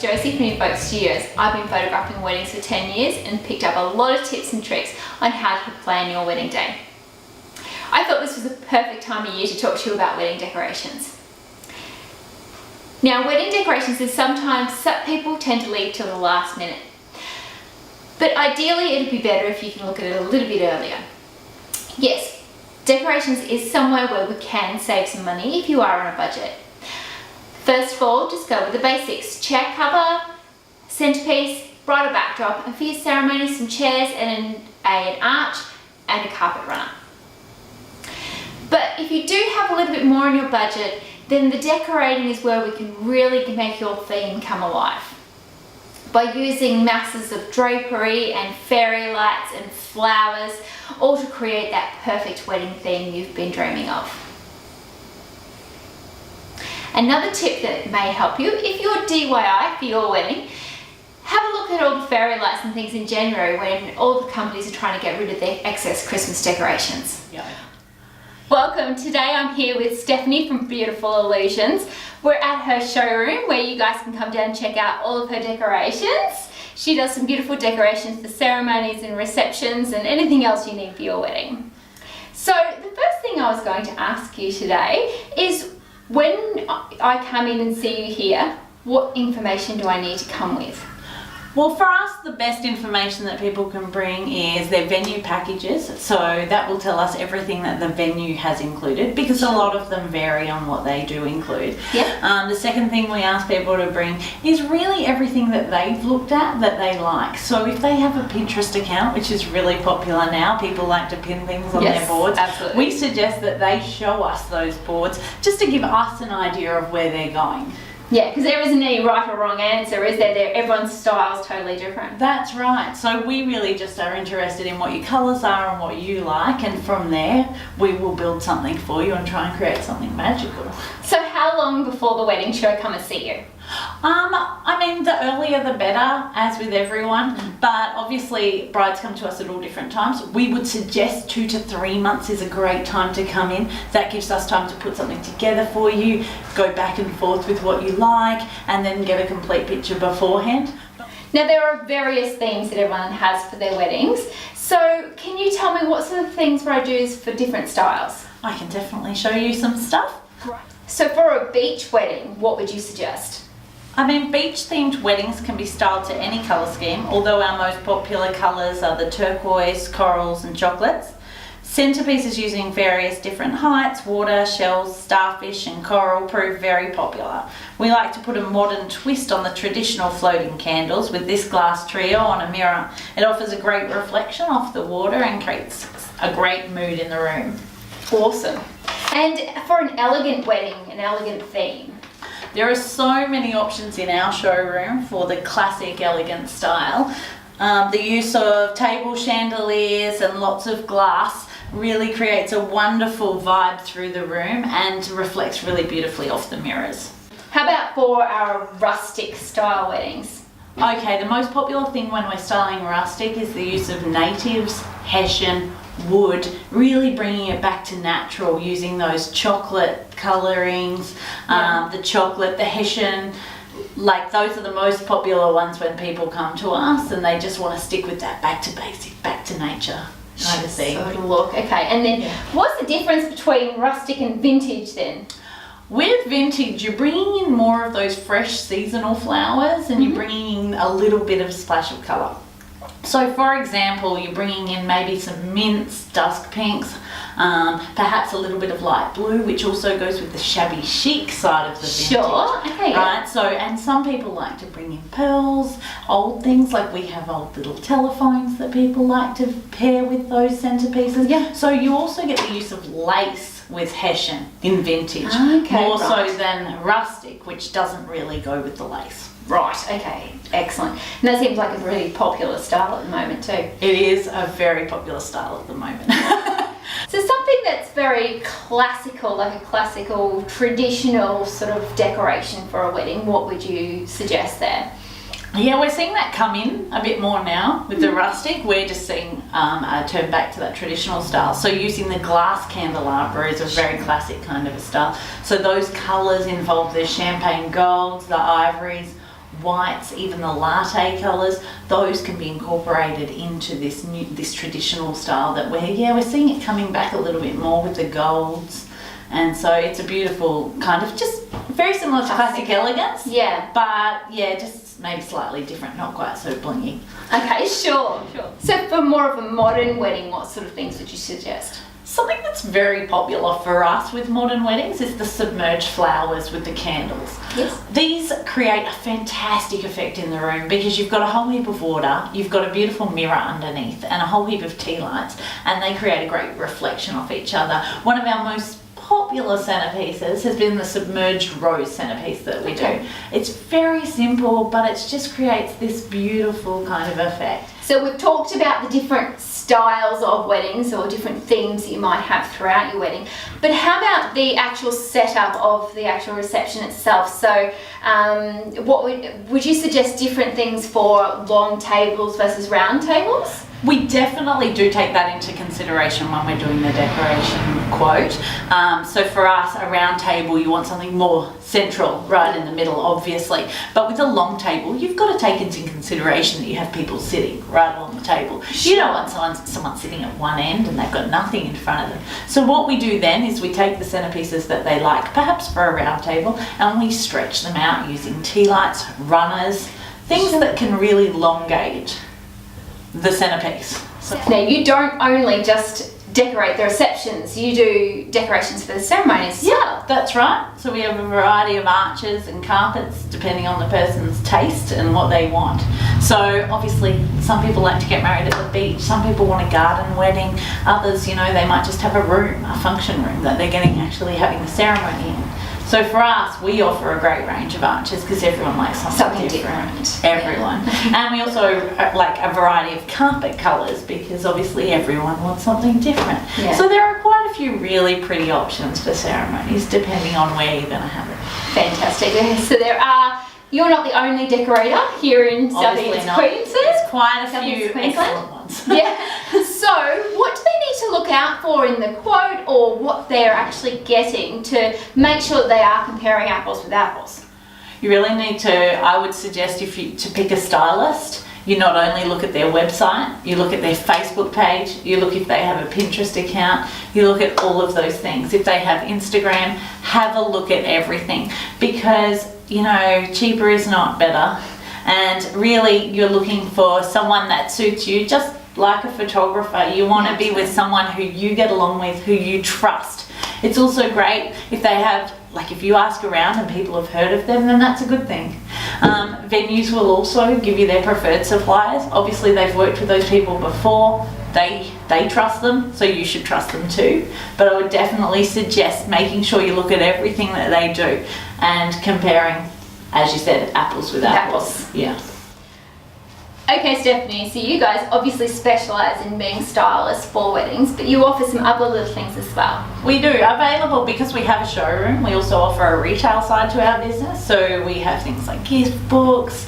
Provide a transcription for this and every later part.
Josie from Evoke Studios. I've been photographing weddings for 10 years and picked up a lot of tips and tricks on how to plan your wedding day. I thought this was the perfect time of year to talk to you about wedding decorations. Now, wedding decorations is sometimes people tend to leave till the last minute. But ideally, it'd be better if you can look at it a little bit earlier. Yes, decorations is somewhere where we can save some money if you are on a budget. First of all, just go with the basics. Chair cover, centerpiece, bridal backdrop, and for your ceremony, some chairs and an arch and a carpet runner. But if you do have a little bit more in your budget, then the decorating is where we can really make your theme come alive. By using masses of drapery and fairy lights and flowers, all to create that perfect wedding theme you've been dreaming of. Another tip that may help you, if you're DIY for your wedding, have a look at all the fairy lights and things in January when all the companies are trying to get rid of their excess Christmas decorations. Yeah. Welcome, today I'm here with Stephanie from Beautiful Illusions. We're at her showroom where you guys can come down and check out all of her decorations. She does some beautiful decorations for ceremonies and receptions and anything else you need for your wedding. So the first thing I was going to ask you today is, when I come in and see you here, what information do I need to come with? Well, for us, the best information that people can bring is their venue packages. So that will tell us everything that the venue has included, because a lot of them vary on what they do include. Yeah. The second thing we ask people to bring is really everything that they've looked at that they like. So if they have a Pinterest account, which is really popular now, people like to pin things on their boards. Absolutely. We suggest that they show us those boards just to give us an idea of where they're going. Yeah, because there isn't any right or wrong answer, is there? Everyone's style is totally different. That's right. So we really just are interested in what your colours are and what you like, and from there we will build something for you and try and create something magical. So how long before the wedding should I come and see you? I mean, the earlier the better, as with everyone, but obviously brides come to us at all different times. We would suggest 2 to 3 months is a great time to come in. That gives us time to put something together for you, go back and forth with what you like, and then get a complete picture beforehand. Now, there are various themes that everyone has for their weddings. So can you tell me what sort of things bride do's for different styles? I can definitely show you some stuff. Right. So for a beach wedding, what would you suggest? I mean, beach-themed weddings can be styled to any colour scheme, although our most popular colours are the turquoise, corals and chocolates. Centerpieces using various different heights, water, shells, starfish and coral prove very popular. We like to put a modern twist on the traditional floating candles with this glass trio on a mirror. It offers a great reflection off the water and creates a great mood in the room. Awesome. And for an elegant wedding, an elegant theme? There are so many options in our showroom for the classic elegant style. The use of table chandeliers and lots of glass really creates a wonderful vibe through the room and reflects really beautifully off the mirrors. How about for our rustic style weddings? Okay, the most popular thing when we're styling rustic is the use of natives, hessian, wood, really bringing it back to natural using those chocolate colorings, the chocolate, the hessian. Like, those are the most popular ones when people come to us and they just want to stick with that back to basic, back to nature kind of thing. Sort of look. Okay, and then what's the difference between rustic and vintage then? With vintage, you're bringing in more of those fresh seasonal flowers and you're bringing in a little bit of splash of colour. So for example, you're bringing in maybe some mints, dusk pinks, perhaps a little bit of light blue, which also goes with the shabby chic side of the vintage. Sure, okay. Right, so, and some people like to bring in pearls, old things, like we have old little telephones that people like to pair with those centerpieces. Yeah. So you also get the use of lace with hessian in vintage, Okay, more right. so than rustic, which doesn't really go with the lace. Right, okay, excellent. And that seems like a really popular style at the moment too. It is a very popular style at the moment. So something that's very classical, like a classical, traditional sort of decoration for a wedding, what would you suggest there? Yeah, we're seeing that come in a bit more now with the rustic. We're just seeing a turn back to that traditional style. So using the glass candelabra is a very classic kind of a style. So those colours involve the champagne golds, the ivories, whites, even the latte colours, those can be incorporated into this traditional style that we're seeing it coming back a little bit more with the golds. And so it's a beautiful kind of, just very similar to classic elegance. Yeah. But yeah, just maybe slightly different, not quite so blingy. Okay, sure. So for more of a modern wedding, what sort of things would you suggest? Something that's very popular for us with modern weddings is the submerged flowers with the candles. Yes. These create a fantastic effect in the room because you've got a whole heap of water, you've got a beautiful mirror underneath and a whole heap of tea lights, and they create a great reflection of each other. One of our most popular centerpieces has been the submerged rose centerpiece that we do. It's very simple, but it just creates this beautiful kind of effect. So we've talked about the different styles of weddings or different themes that you might have throughout your wedding, but how about the actual setup of the actual reception itself? So what would you suggest different things for long tables versus round tables? We definitely do take that into consideration when we're doing the decoration quote. So for us, a round table, you want something more central, right in the middle, obviously. But with a long table, you've got to take into consideration that you have people sitting right along the table. Sure. You don't want someone sitting at one end and they've got nothing in front of them. So what we do then is we take the centerpieces that they like, perhaps for a round table, and we stretch them out using tea lights, runners, things that can really elongate the centerpiece. Now you don't only just decorate the receptions, you do decorations for the ceremonies as well. That's right. So we have a variety of arches and carpets depending on the person's taste and what they want. So obviously some people like to get married at the beach, some people want a garden wedding, others, you know, they might just have a room, a function room that they're actually having the ceremony in. So for us, we offer a great range of arches because everyone likes something different. Everyone. And we also like a variety of carpet colours because obviously everyone wants something different. Yeah. So there are quite a few really pretty options for ceremonies depending on where you're going to have it. Fantastic. So you're not the only decorator here in Southeast Queensland. There's quite a few excellent ones. Yeah. So what do they need to look out for in the quote, or what they're actually getting to make sure that they are comparing apples with apples? You really need to, I would suggest to pick a stylist. You not only look at their website, you look at their Facebook page, you look if they have a Pinterest account, you look at all of those things. If they have Instagram, have a look at everything because, you know, cheaper is not better. And really you're looking for someone that suits you, just like a photographer. You want to be with someone who you get along with, who you trust. It's also great if they have, like if you ask around and people have heard of them, then that's a good thing. Venues will also give you their preferred suppliers. Obviously they've worked with those people before. They trust them, so you should trust them too. But I would definitely suggest making sure you look at everything that they do and comparing, as you said, apples with apples. Yeah. Okay, Stephanie, so you guys obviously specialise in being stylists for weddings, but you offer some other little things as well. We do. Available because we have a showroom. We also offer a retail side to our business. So we have things like gift books,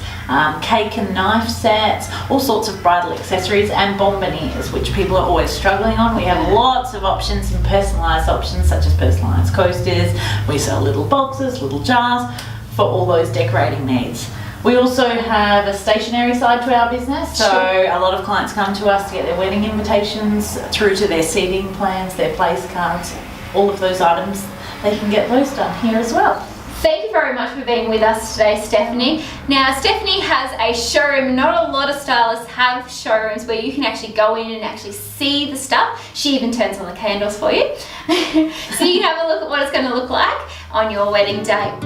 cake and knife sets, all sorts of bridal accessories and bonbonnières, which people are always struggling on. We have lots of options and personalised options such as personalised coasters. We sell little boxes, little jars for all those decorating needs. We also have a stationery side to our business, so a lot of clients come to us to get their wedding invitations through to their seating plans, their place cards, all of those items. They can get those done here as well. Thank you very much for being with us today, Stephanie. Now, Stephanie has a showroom. Not a lot of stylists have showrooms where you can actually go in and actually see the stuff. She even turns on the candles for you. So you can have a look at what it's going to look like on your wedding day.